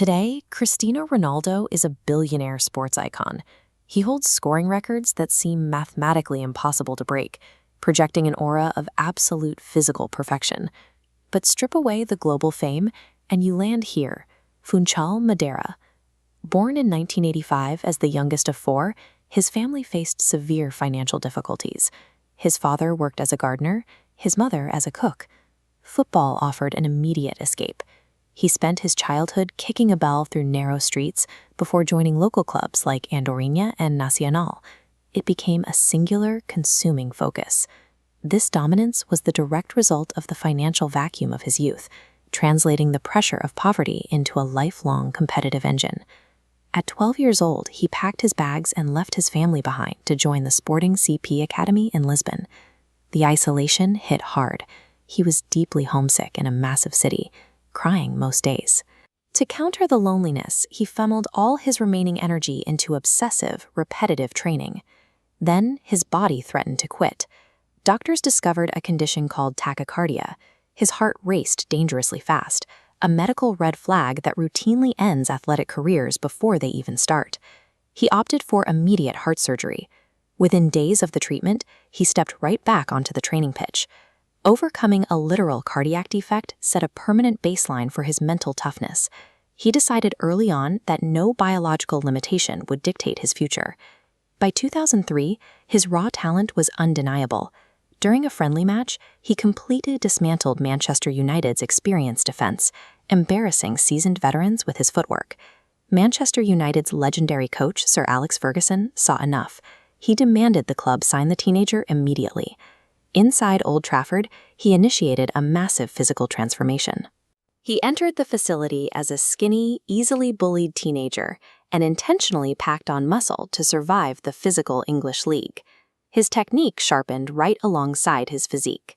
Today, Cristiano Ronaldo is a billionaire sports icon. He holds scoring records that seem mathematically impossible to break, projecting an aura of absolute physical perfection. But strip away the global fame, and you land here, Funchal, Madeira. Born in 1985 as the youngest of four, his family faced severe financial difficulties. His father worked as a gardener, his mother as a cook. Football offered an immediate escape. He spent his childhood kicking a ball through narrow streets before joining local clubs like Andorinha and Nacional. It became a singular, consuming focus. This dominance was the direct result of the financial vacuum of his youth, translating the pressure of poverty into a lifelong competitive engine. At 12 years old, he packed his bags and left his family behind to join the Sporting CP Academy in Lisbon. The isolation hit hard. He was deeply homesick in a massive city, crying most days. To counter the loneliness, he funneled all his remaining energy into obsessive, repetitive training. Then his body threatened to quit. Doctors discovered a condition called tachycardia. His heart raced dangerously fast, a medical red flag that routinely ends athletic careers before they even start. He opted for immediate heart surgery. Within days of the treatment, he stepped right back onto the training pitch. Overcoming a literal cardiac defect set a permanent baseline for his mental toughness. He decided early on that no biological limitation would dictate his future. By 2003, his raw talent was undeniable. During a friendly match, he completely dismantled Manchester United's experienced defense, embarrassing seasoned veterans with his footwork. Manchester United's legendary coach, Sir Alex Ferguson, saw enough. He demanded the club sign the teenager immediately. Inside Old Trafford, he initiated a massive physical transformation. He entered the facility as a skinny, easily bullied teenager and intentionally packed on muscle to survive the physical English league. His technique sharpened right alongside his physique.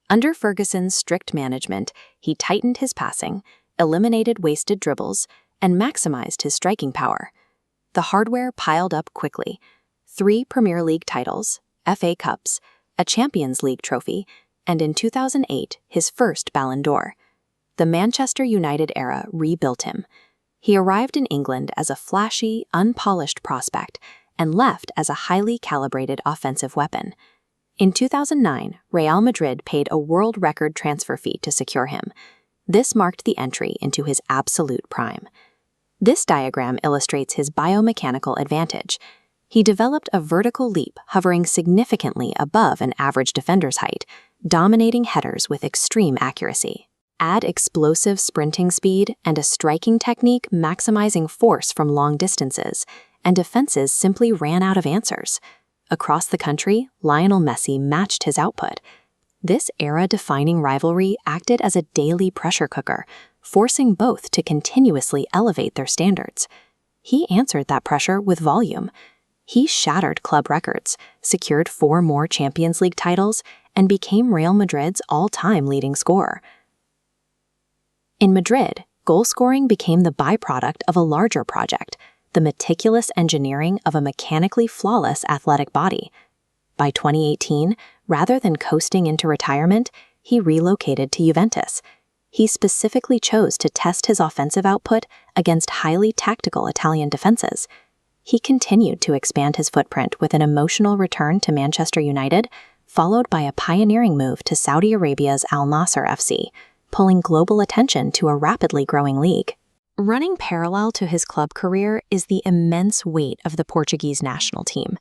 Under Ferguson's strict management, he tightened his passing, eliminated wasted dribbles, and maximized his striking power. The hardware piled up quickly: 3 Premier League titles, FA Cups, a Champions League trophy, and in 2008, his first Ballon d'Or. The Manchester United era rebuilt him. He arrived in England as a flashy, unpolished prospect and left as a highly calibrated offensive weapon. In 2009, Real Madrid paid a world record transfer fee to secure him. This marked the entry into his absolute prime. This diagram illustrates his biomechanical advantage. He developed a vertical leap hovering significantly above an average defender's height, dominating headers with extreme accuracy. Add explosive sprinting speed and a striking technique maximizing force from long distances, and defenses simply ran out of answers. Across the country, Lionel Messi matched his output. This era-defining rivalry acted as a daily pressure cooker, forcing both to continuously elevate their standards. He answered that pressure with volume. He shattered club records, secured 4 more Champions League titles, and became Real Madrid's all-time leading scorer. In Madrid, goal scoring became the byproduct of a larger project, the meticulous engineering of a mechanically flawless athletic body. By 2018, rather than coasting into retirement, he relocated to Juventus. He specifically chose to test his offensive output against highly tactical Italian defenses. He continued to expand his footprint with an emotional return to Manchester United, followed by a pioneering move to Saudi Arabia's Al Nassr FC, pulling global attention to a rapidly growing league. Running parallel to his club career is the immense weight of the Portuguese national team.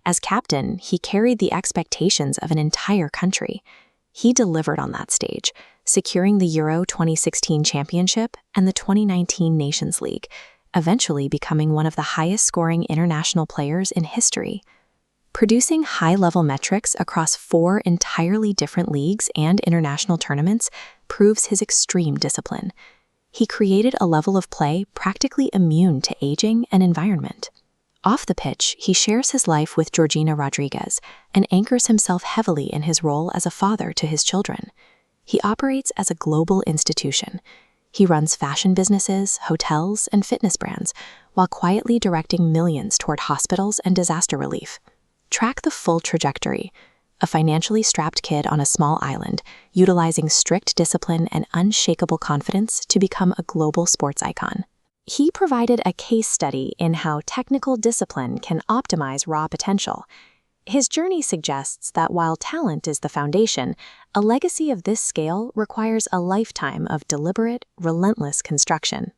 As captain, he carried the expectations of an entire country. He delivered on that stage, securing the Euro 2016 championship and the 2019 Nations League, eventually becoming one of the highest-scoring international players in history. Producing high-level metrics across 4 entirely different leagues and international tournaments proves his extreme discipline. He created a level of play practically immune to aging and environment. Off the pitch, he shares his life with Georgina Rodriguez and anchors himself heavily in his role as a father to his children. He operates as a global institution. He runs fashion businesses, hotels, and fitness brands, while quietly directing millions toward hospitals and disaster relief. Track the full trajectory: a financially strapped kid on a small island, utilizing strict discipline and unshakable confidence to become a global sports icon. He provided a case study in how technical discipline can optimize raw potential. His journey suggests that while talent is the foundation, a legacy of this scale requires a lifetime of deliberate, relentless construction.